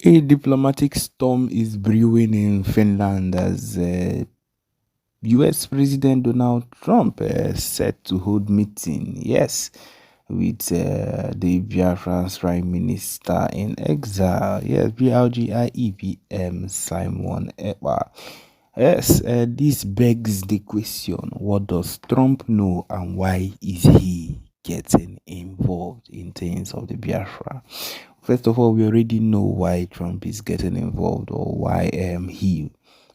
A diplomatic storm is brewing in Finland as US President Donald Trump set to hold meeting, yes, with the Biafrans Prime Minister in exile, yes, BLGIEPM Simon Ekpa. Yes, this begs the question, what does Trump know and why is he getting involved in things of the Biafra? First of all, we already know why Trump is getting involved or why he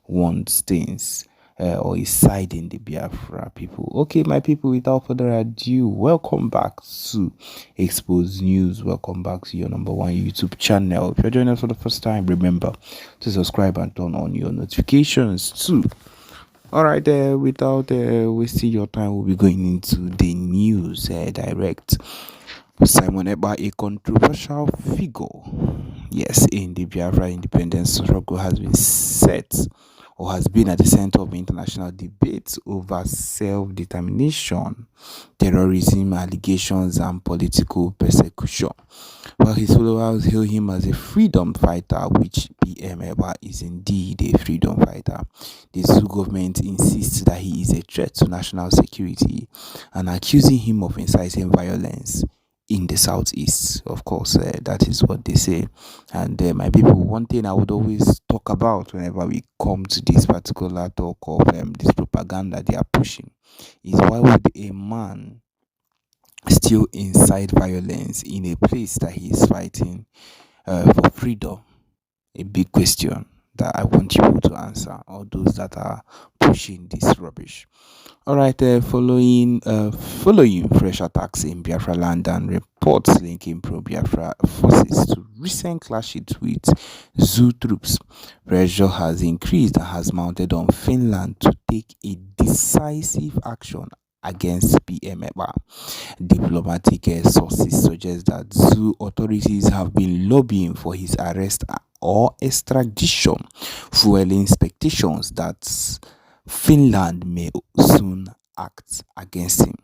wants things or is siding the Biafra people. Okay, my people, without further ado, welcome back to Expose News. Welcome back to your number one YouTube channel. If you're joining us for the first time, remember to subscribe and turn on your notifications too. All right, without wasting your time, we'll be going into the news direct. Simon Ekpa, a controversial figure, yes, in the Biafra independence struggle, has been set or has been at the center of international debates over self-determination, terrorism allegations, and political persecution. While his followers hail him as a freedom fighter, which PM Ekpa is indeed a freedom fighter, the Zoo government insists that he is a threat to national security and accusing him of inciting violence in the southeast. Of course, that is what they say. And my people, one thing I would always talk about whenever we come to this particular talk of this propaganda they are pushing is, why would a man still incite violence in a place that he is fighting for freedom? A big question that I want you to answer, or those that are pushing this rubbish. All right, following fresh attacks in Biafra land and reports linking pro-Biafra forces to recent clashes with Zoo troops, pressure has increased and has mounted on Finland to take a decisive action against PM Ekpa. Diplomatic sources suggest that Zoo authorities have been lobbying for his arrest or extradition, fueling speculations that Finland may soon act against him.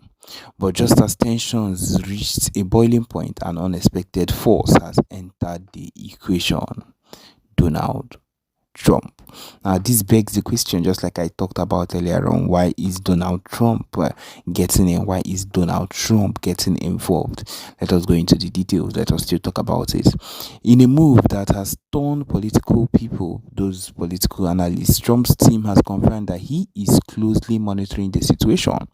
But just as tensions reached a boiling point, an unexpected force has entered the equation: Donald Trump. Now, this begs the question, just like I talked about earlier on, why is Donald Trump getting in? Why is Donald Trump getting involved? Let us go into the details. Let us still talk about it. In a move that has torn political people, those political analysts, Trump's team has confirmed that he is closely monitoring the situation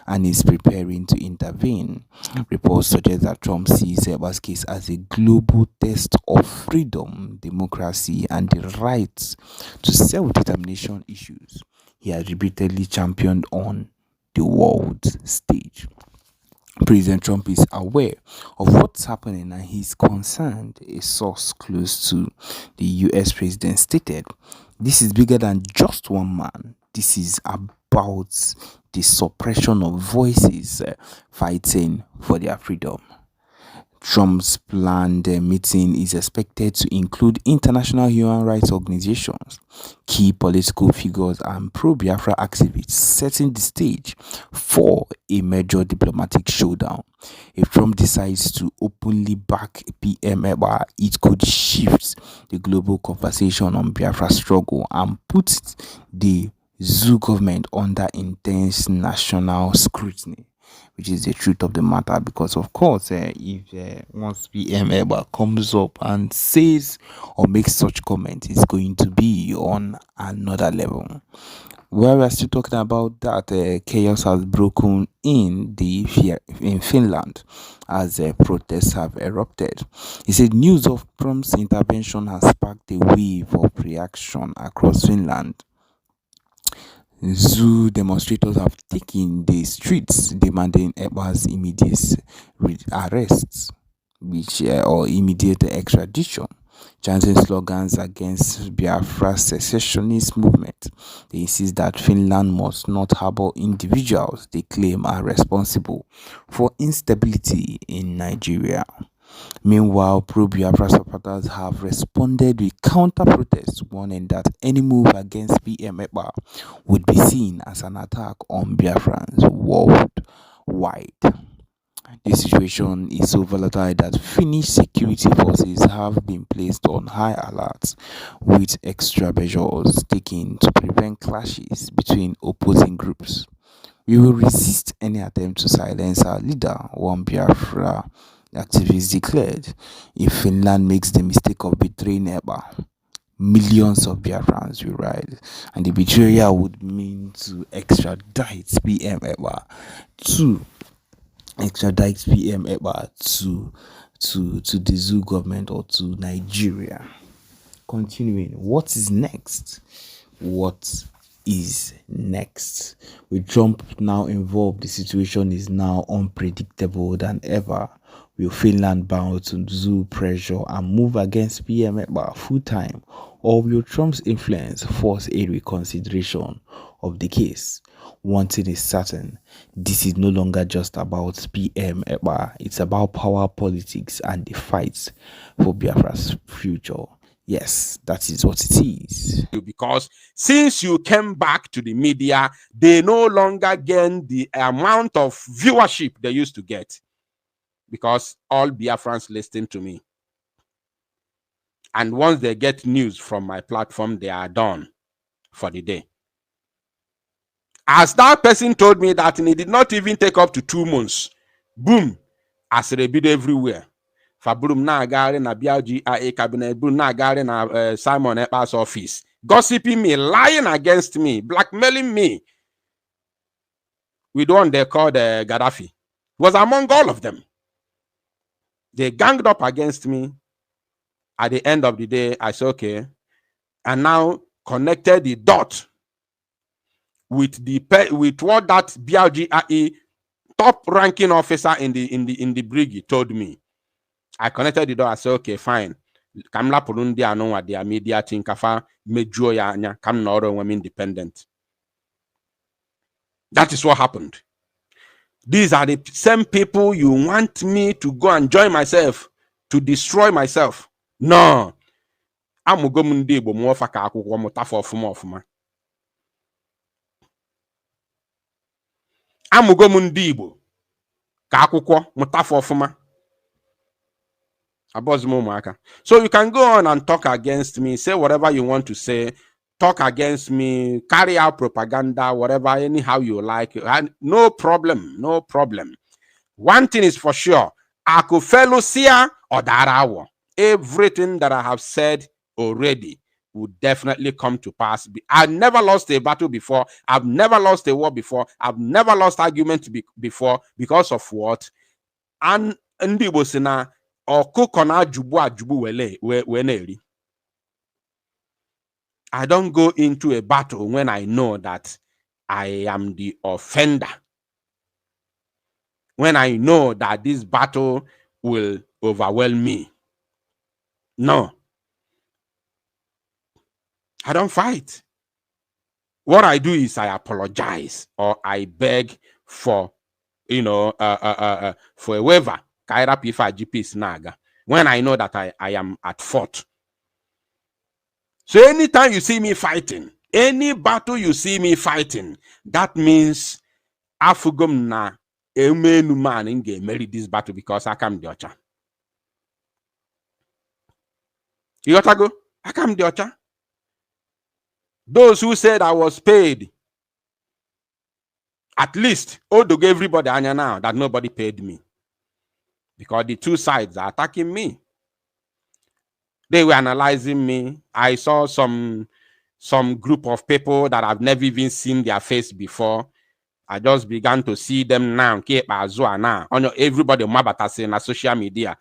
and is preparing to intervene. Reports suggest that Trump sees Ekpa's case as a global test of freedom, democracy, and the rights to self-determination issues he has repeatedly championed on the world stage. President Trump is aware of what's happening and he's concerned, a source close to the US president stated. This is bigger than just one man. This is about the suppression of voices fighting for their freedom. Trump's planned meeting is expected to include international human rights organizations, key political figures, and pro-Biafra activists, setting the stage for a major diplomatic showdown. If Trump decides to openly back PM Ekpa, it could shift the global conversation on Biafra struggle and put the Zoo government under intense national scrutiny, which is the truth of the matter. Because of course, if once PM Ekpa comes up and says or makes such comment, it's going to be on another level. While we're still talking about that, chaos has broken in Finland as protests have erupted. He said news of Trump's intervention has sparked a wave of reaction across Finland. Zoo demonstrators have taken the streets demanding Ekpa's immediate arrest, or immediate extradition, chanting slogans against Biafra's secessionist movement. They insist that Finland must not harbor individuals they claim are responsible for instability in Nigeria. Meanwhile, pro-Biafra supporters have responded with counter-protests, warning that any move against PM Ekpa would be seen as an attack on Biafrans worldwide. The situation is so volatile that Finnish security forces have been placed on high alert, with extra measures taken to prevent clashes between opposing groups. We will resist any attempt to silence our leader, one Biafra activist declared. If Finland makes the mistake of betraying Eba, millions of Biafrans will rise, and the betrayal would mean to extradite PM Eba to to the zoo government or to Nigeria. Continuing, what is next? What is next? With Trump now involved, the situation is now unpredictable than ever. Will Finland bow to zoo pressure and move against PM Ekpa full time, or will Trump's influence force a reconsideration of the case? One thing is certain: this is no longer just about PM Ekpa, it's about power politics and the fight for Biafra's future. Yes, that is what it is. Because since you came back to the media, they no longer gain the amount of viewership they used to get. Because all Biafrans listen to me. And once they get news from my platform, they are done for the day. As that person told me that, and it did not even take up to 2 months. Boom. As a bit everywhere. Fabrum na agari na BLGIA cabinet, boom na agari na Simon Ekpa's office. Gossiping me, lying against me, blackmailing me. With one they called Gaddafi. Was among all of them. They ganged up against me. At the end of the day, I said, okay. And now connected the dot with what that BLGIA top ranking officer in the brigade told me. I connected the dot. I said, okay, fine. Kamla Purundi anonwa their media thing kafa mejuo ya anya kam noro when independent. That is what happened. These are the same people you want me to go and join myself to destroy myself. No. Amugo mundi Igbo mwofa ka akwụkwọ mụtafa ọfụma ọfụma. Amugo mundi Igbo ka akwụkwọ mụtafa ọfụma. So you can go on and talk against me, say whatever you want to say, talk against me, carry out propaganda, whatever, anyhow you like. And no problem, no problem. One thing is for sure, Akufelusia or Darawo. Everything that I have said already would definitely come to pass. I've never lost a battle before. I've never lost a war before. I've never lost argument before because of what? And ndi bosina okukona jubu ajubu weneri. I don't go into a battle when I know that I am the offender. When I know that this battle will overwhelm me. No. I don't fight. What I do is I apologize or I beg for, for a waiver. Kaira P5 GP Snaga. When I know that I am at fault. So anytime you see me fighting, any battle you see me fighting, that means Afugum na emenu man inge marry this battle because I come the ocha. You got to go? I come the ocha. Those who said I was paid, at least, to give everybody anya now that nobody paid me. Because the two sides are attacking me. They were analyzing me. I saw some group of people that I've never even seen their face before. I just began to see them now. Everybody mabata na social media.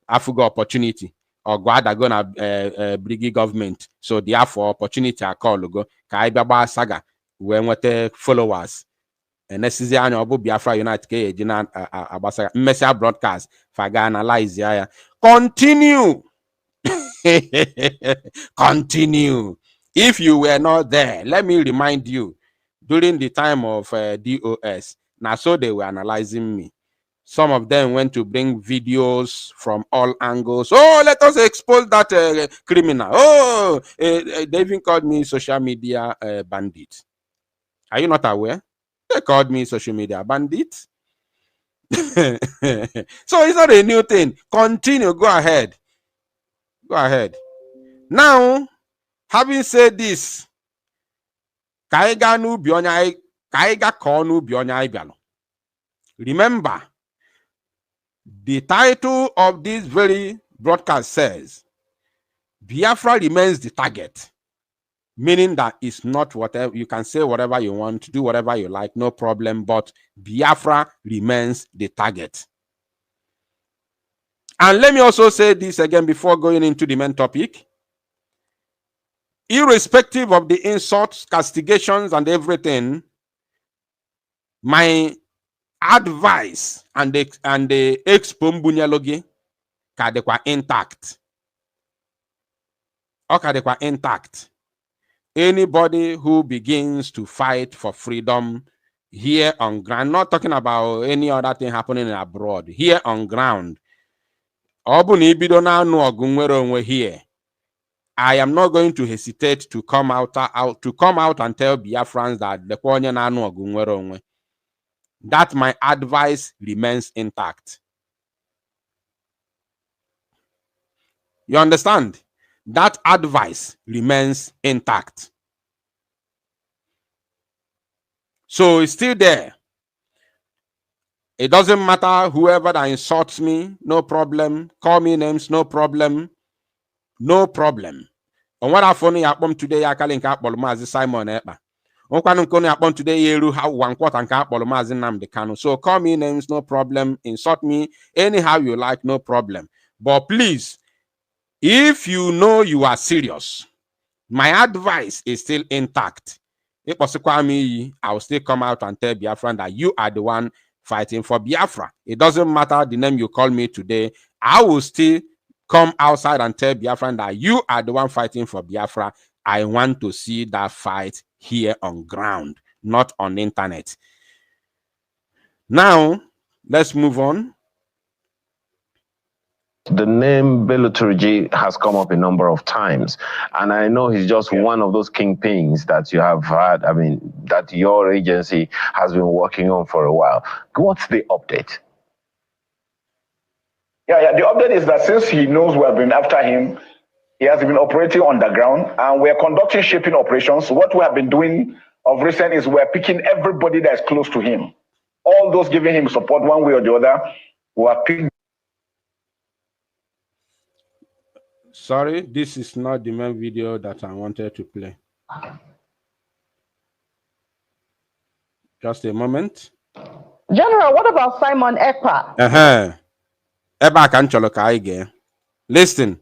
I forgot opportunity. Or God are gonna bring government. So therefore opportunity I call go. Kaibaba saga when what followers. And this is the Biafra United Abasa Messia broadcast. Faga analyze ya. Continue. Continue. If you were not there, let me remind you, during the time of DOS, now so they were analyzing me. Some of them went to bring videos from all angles. Oh, let us expose that criminal. Oh, they even called me social media bandit. Are you not aware? They called me social media bandit. So it's not a new thing. Continue. Go ahead. Go ahead. Now, having said this, remember, the title of this very broadcast says Biafra remains the target, meaning that it's not whatever you can say, whatever you want, do whatever you like, no problem, but Biafra remains the target. And let me also say this again before going into the main topic. Irrespective of the insults, castigations, and everything, my advice and the expo kadekwa intact. Or kadekwa intact. Anybody who begins to fight for freedom here on ground, not talking about any other thing happening abroad, here on ground, here, I am not going to hesitate to come out and tell Biafrans that the that my advice remains intact. You understand? That advice remains intact. So it's still there. It doesn't matter whoever that insults me, no problem. Call me names, no problem. No problem. On what I found yapom today, I calling Mazi Simon Epa. On yapom today, yeru how 1/4 and Mazi Namdekano. So call me names, no problem. Insult me anyhow you like, no problem. But please, if you know you are serious, my advice is still intact. If I will still come out and tell Biafran that you are the one fighting for Biafra. It doesn't matter the name you call me today. I will still come outside and tell Biafran that you are the one fighting for Biafra. I want to see that fight here on ground, not on the internet. Now, let's move on. The name Bello Turji has come up a number of times, and I know he's just one of those kingpins that you have had, that your agency has been working on for a while. What's the update? Yeah, the update is that since he knows we have been after him, he has been operating underground, and we're conducting shaping operations. What we have been doing of recent is we're picking everybody that's close to him. All those giving him support one way or the other, we are picking. Sorry, this is not the main video that I wanted to play. Just a moment. General, what about Simon Ekpa? Listen.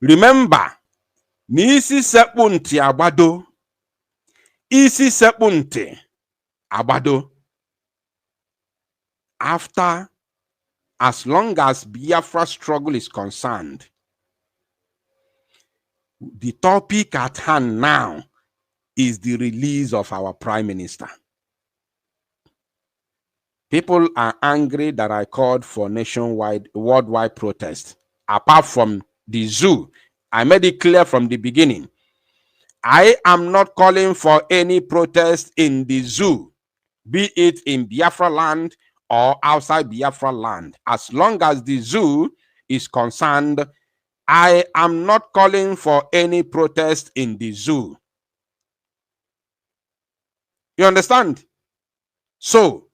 Remember, Nisi Sepunti Abado. Isi Sepunti Abado. After, as long as Biafra struggle is concerned, the topic at hand now is the release of our Prime Minister. People are angry that I called for worldwide protest. Apart from the zoo, I made it clear from the beginning. I am not calling for any protest in the zoo, be it in Biafra land or outside Biafra land. As long as the zoo is concerned, I am not calling for any protest in the zoo. You understand? So,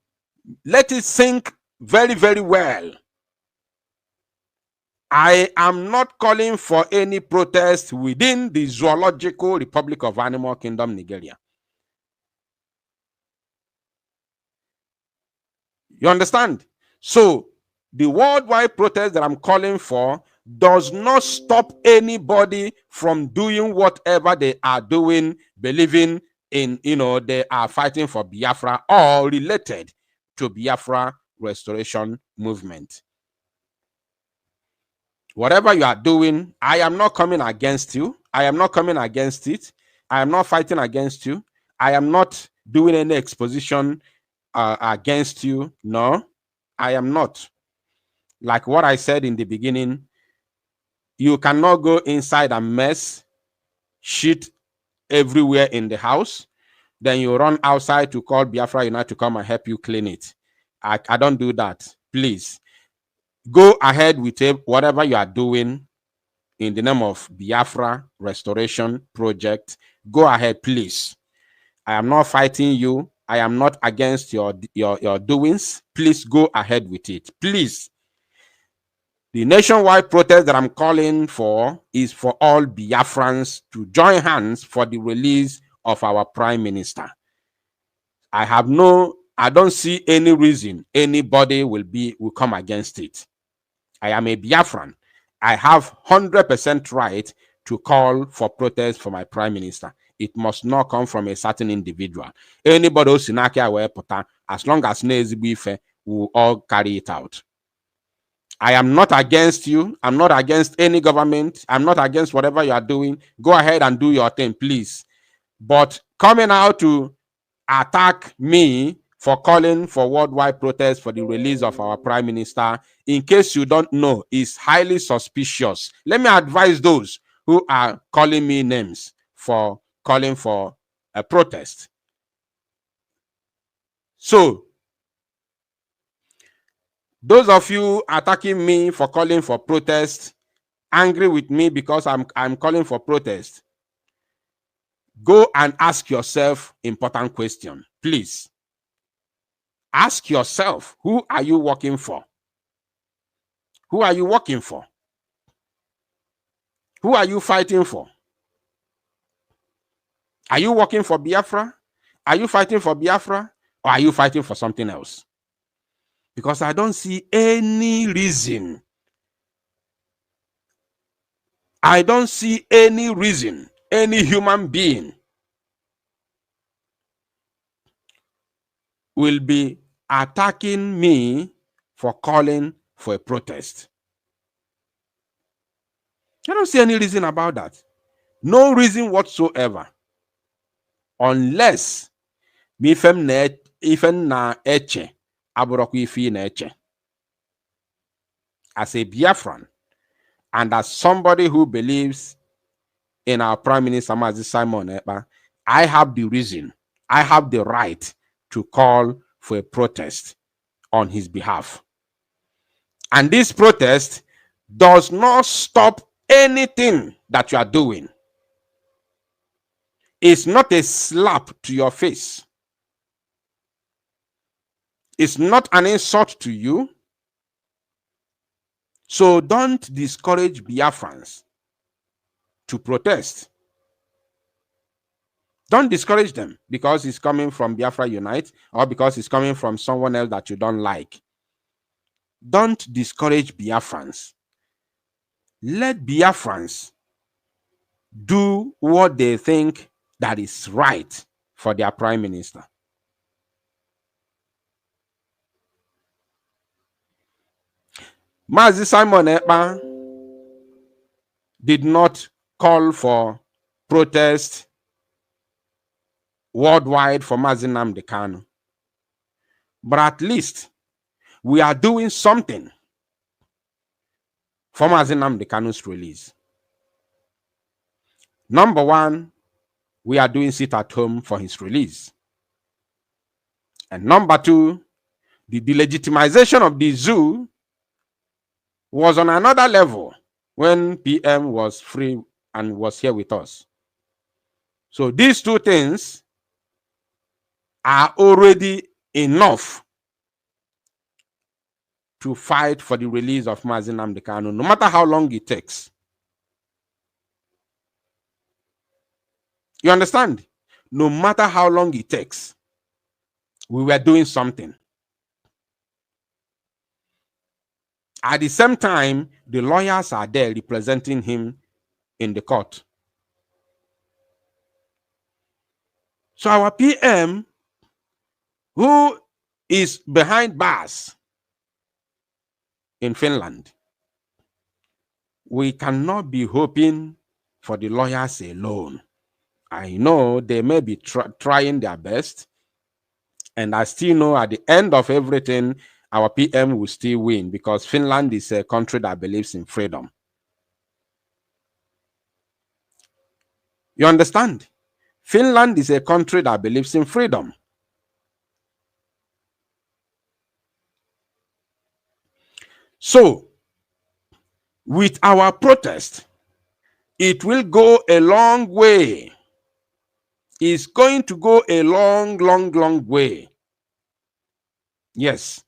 let it sink very, very well. I am not calling for any protest within the Zoological Republic of Animal Kingdom, Nigeria. You understand? So, the worldwide protest that I'm calling for does not stop anybody from doing whatever they are doing, believing in, they are fighting for Biafra or related to Biafra restoration movement. Whatever you are doing, I am not coming against you. I am not coming against it. I am not fighting against you. I am not doing any exposition against you. No, I am not. Like what I said in the beginning, you cannot go inside and mess shit everywhere in the house. Then you run outside to call Biafra United to come and help you clean it. I don't do that. Please go ahead with whatever you are doing in the name of Biafra Restoration Project. Go ahead, please. I am not fighting you. I am not against your doings. Please go ahead with it. Please. The nationwide protest that I'm calling for is for all Biafrans to join hands for the release of our Prime Minister. I don't see any reason anybody will come against it. I am a Biafran. I have 100% right to call for protest for my Prime Minister. It must not come from a certain individual. Anybody who's in as long as Nezibife will all carry it out. I am not against you. I'm not against any government. I'm not against whatever you are doing. Go ahead and do your thing, please. But coming out to attack me for calling for worldwide protest for the release of our Prime Minister, in case you don't know, is highly suspicious. Let me advise those who are calling me names for calling for a protest. So, those of you attacking me for calling for protest, angry with me because I'm calling for protest, go and ask yourself important question, please. Ask yourself, who are you working for? Who are you working for? Who are you fighting for? Are you working for Biafra? Are you fighting for Biafra? Or are you fighting for something else? Because I don't see any reason. I don't see any reason any human being will be attacking me for calling for a protest. I don't see any reason about that. No reason whatsoever. Unless ifem na eche aburokwa ifi na eche. As a Biafran and as somebody who believes in our Prime Minister Mazi Simon Ekpa, I have the reason, I have the right to call for a protest on his behalf. And this protest does not stop anything that you are doing. It's not a slap to your face. It's not an insult to you. So don't discourage Biafrans to protest. Don't discourage them because it's coming from Biafra Unite or because it's coming from someone else that you don't like. Don't discourage Biafrans. Let Biafrans do what they think that is right for their Prime Minister. Mazi Simon Ekpa did not call for protest worldwide for Mazi Nnamdi Kanu. But at least we are doing something for Mazi Nnamdi Kanu's release. Number one, we are doing sit at home for his release. And number two, the delegitimization of the zoo was on another level when PM was free and was here with us. So these two things are already enough to fight for the release of Mazi Nnamdi Kanu, no matter how long it takes. You understand? No matter how long it takes, we were doing something. At the same time, the lawyers are there representing him in the court. So our PM, who is behind bars in Finland, we cannot be hoping for the lawyers alone. I know they may be trying their best, and I still know at the end of everything, our PM will still win because Finland is a country that believes in freedom. You understand? Finland is a country that believes in freedom. So, with our protest, it will go a long way. It's going to go a long, long, long way. Yes.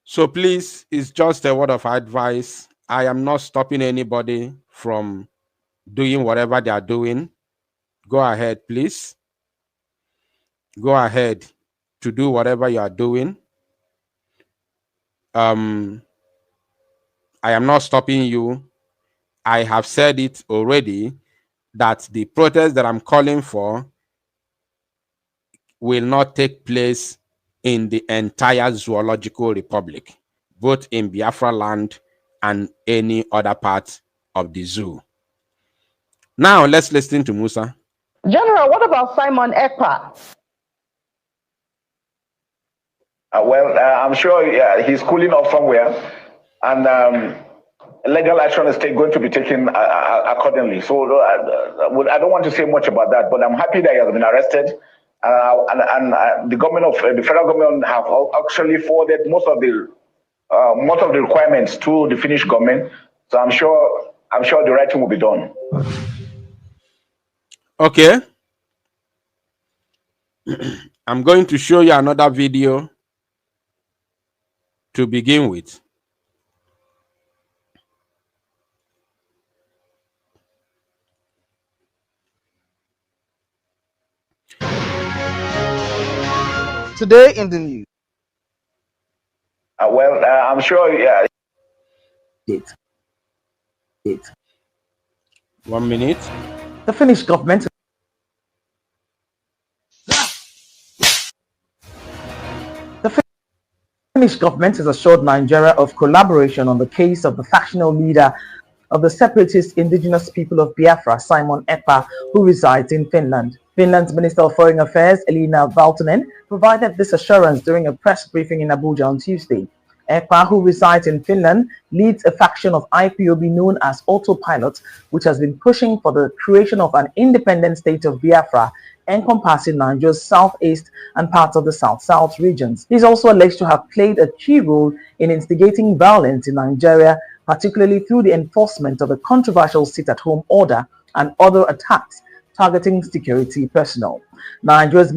So please, it's just a word of advice. I am not stopping anybody from doing whatever they are doing. Go ahead, please. Go ahead to do whatever you are doing. I am not stopping you. I have said it already that the protest that I'm calling for will not take place in the entire zoological republic, both in Biafra land and any other part of the zoo. Now let's listen to Musa. General, what about Simon Ekpa? I'm sure he's cooling off somewhere, and legal action is going to be taken accordingly. So I don't want to say much about that, but I'm happy that he has been arrested. And the government of the federal government have actually forwarded most of the requirements to the Finnish government. So I'm sure the right thing will be done. Okay. I'm going to show you another video to begin with. Today in the news. I'm sure, yeah. It. 1 minute. The Finnish government. The Finnish government has assured Nigeria of collaboration on the case of the factional leader of the separatist indigenous people of Biafra, Simon Ekpa, who resides in Finland. Finland's Minister of Foreign Affairs, Elina Valtonen, provided this assurance during a press briefing in Abuja on Tuesday. Ekpa, who resides in Finland, leads a faction of IPOB known as Autopilot, which has been pushing for the creation of an independent state of Biafra, encompassing Nigeria's southeast and parts of the south-south regions. He is also alleged to have played a key role in instigating violence in Nigeria, particularly through the enforcement of the controversial sit-at-home order and other attacks targeting security personnel. Nigeria's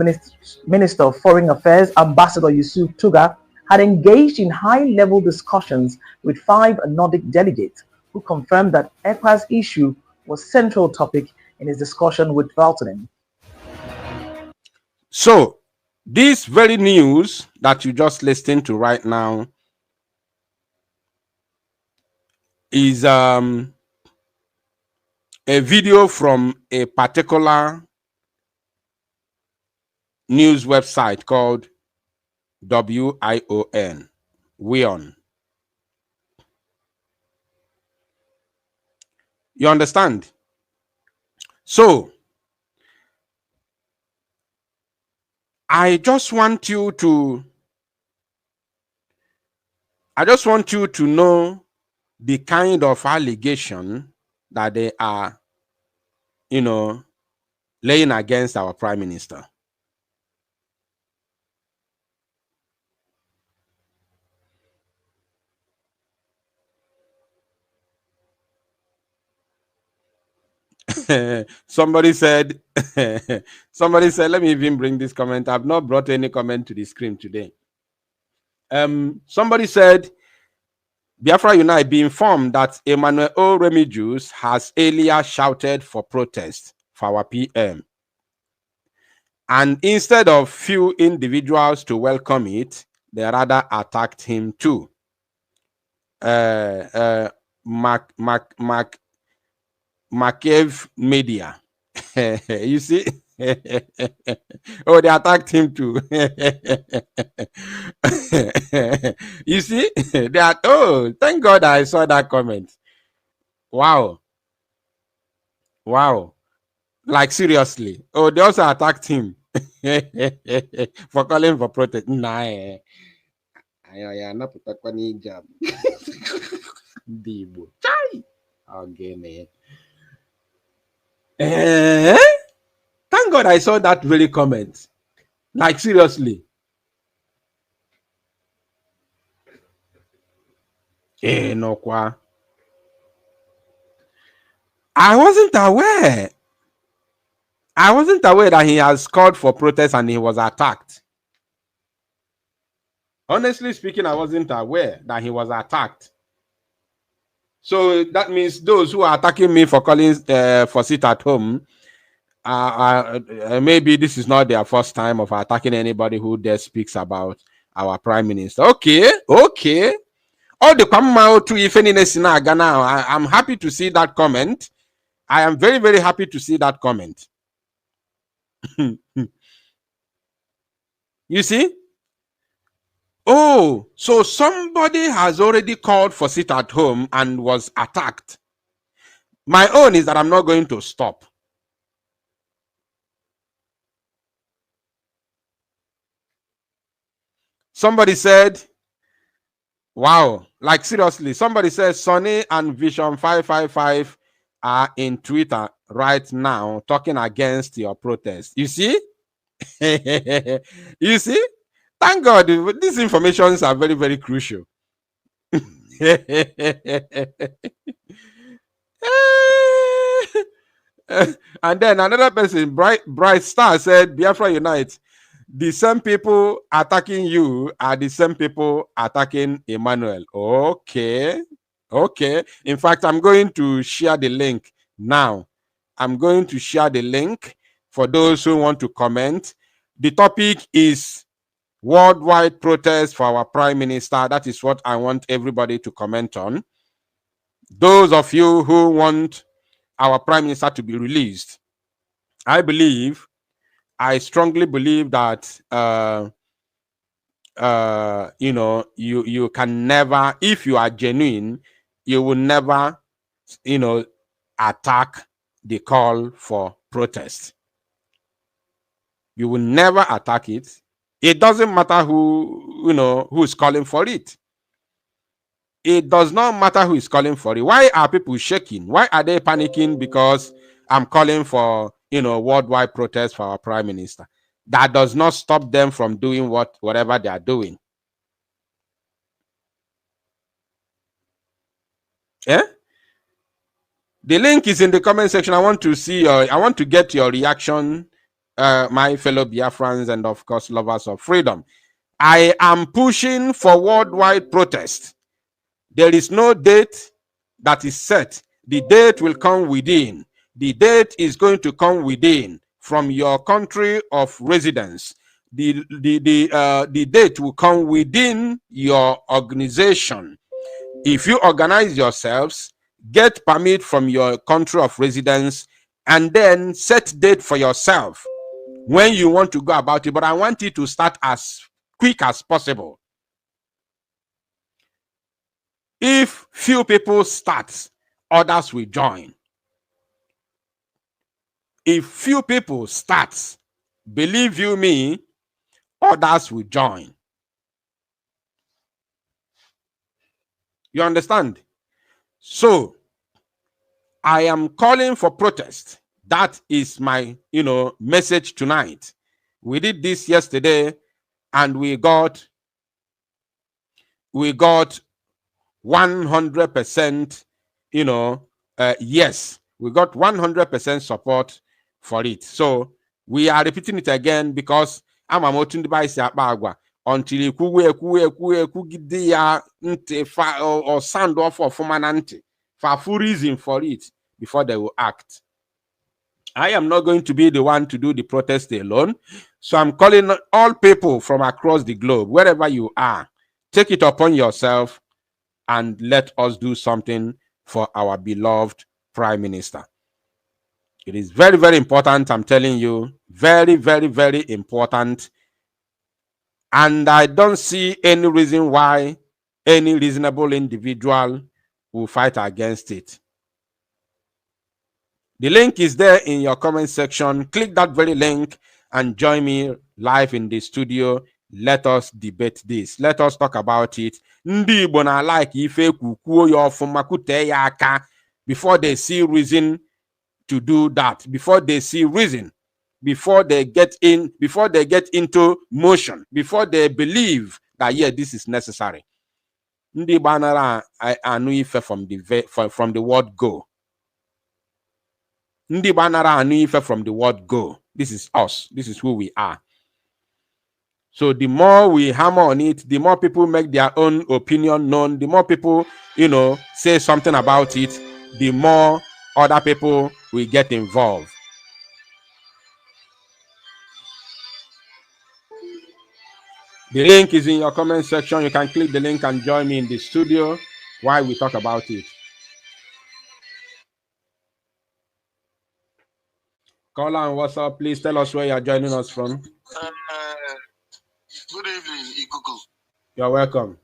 Minister of Foreign Affairs, Ambassador Yusuf Tuga, had engaged in high-level discussions with 5 Nordic delegates who confirmed that Ekpa's issue was a central topic in his discussion with Valtonen. So, this very news that you just listened to right now is a video from a particular news website called WION. You understand? So, I just want you to know the kind of allegation that they are, laying against our prime minister. Somebody said, let me even bring this comment. I've not brought any comment to the screen today. Somebody said, Biafra Unite, be informed that Emmanuel O. Remigius has earlier shouted for protest for our PM. And instead of few individuals to welcome it, they rather attacked him too. Makev Media. You see? Oh, they attacked him too. You see? They are, oh, thank God I saw that comment. Wow. Like, seriously. Oh, they also attacked him for calling for protest. Nah. Okay, thank God I saw that very comment. Like seriously. No kwa. I wasn't aware. I wasn't aware that he has called for protest and he was attacked. Honestly speaking, I wasn't aware that he was attacked. So that means those who are attacking me for calling for sit at home, maybe this is not their first time of attacking anybody who there speaks about our prime minister. Okay. All the come out to if any now. I'm happy to see that comment. I am very, very happy to see that comment. You see? Oh, so somebody has already called for sit at home and was attacked. My own is that I'm not going to stop. Somebody said, wow, like seriously, somebody says Sonny and Vision 555 are in Twitter right now talking against your protest. You see? You see? Thank God, these informations are very, very crucial. And then another person, Bright Star, said, Biafra Unite. The same people attacking you are the same people attacking Emmanuel. Okay. In fact, I'm going to share the link now. I'm going to share the link for those who want to comment. The topic is worldwide protest for our prime minister. That is what I want everybody to comment on. Those of you who want our prime minister to be released, I strongly believe that you can never, if you are genuine, you will never attack the call for protest. You will attack it. It doesn't matter who is calling for it. It does not matter who is calling for it. Why are people shaking? Why are they panicking because I'm calling for worldwide protest for our prime minister? That does not stop them from doing whatever they are doing. Yeah? The link is in the comment section. I want to get your reaction, my fellow Biafrans and of course lovers of freedom. I am pushing for worldwide protest. There is no date that is set. The date will come within. The date is going to come within from your country of residence. The date will come within your organization. If you organize yourselves, get permit from your country of residence, and then set date for yourself when you want to go about it. But I want it to start as quick as possible. If few people start, others will join. If few people start, believe you me, others will join. You understand? So, I am calling for protest. That is my, message tonight. We did this yesterday, and we got 100%, yes, we got 100% support for it. So we are repeating it again because I'm a motion device until you or sound off of formanante for full reason for it before they will act. I am not going to be the one to do the protest alone. So I'm calling all people from across the globe, wherever you are, take it upon yourself and let us do something for our beloved prime minister. It is very, very important. I'm telling you, very, very, very important. And I don't see any reason why any reasonable individual will fight against it. The link is there in your comment section. Click that very link and join me live in the studio. Let us debate this. Let us talk about it. Ndị Igbo na like ife kwuo ya ọfụma kute ya aka before they see reason to do that. Before they see reason before they get into motion, before they believe that yeah, this is necessary. Ndị banara anụ ife from the word go. Ndị banara anụ ife from the word go. This is us. This is who we are. So the more we hammer on it, the more people make their own opinion known, the more people, say something about it, the more other people will get involved. The link is in your comment section. You can click the link and join me in the studio while we talk about it. Call on, what's up? Please tell us where you're joining us from. Good evening, Igugu. You're welcome.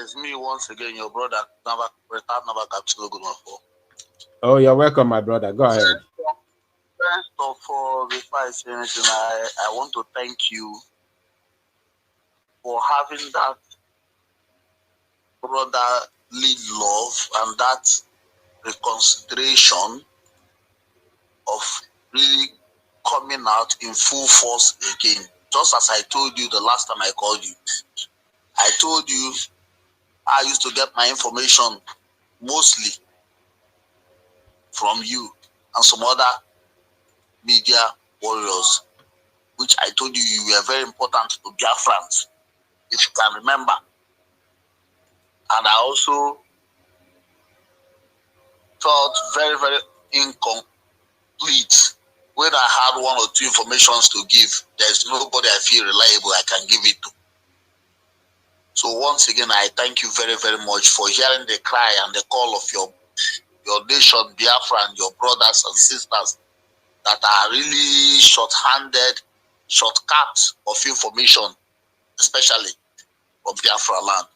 It's me once again, your brother, Oh, you're welcome, my brother. Go ahead. First of all, before I say anything, I want to thank you for having that brotherly love and that reconsideration of really coming out in full force again. Just as I told you the last time I called you, I told you I used to get my information mostly from you and some other media warriors, which I told you were very important to Biafrans, if you can remember. And I also felt very, very incomplete when I had one or two informations to give. There's nobody I feel reliable I can give it to. So once again, I thank you very, very much for hearing the cry and the call of your nation, Biafra, and your brothers and sisters that are really short-handed, shortcuts of information, especially from Biafra land.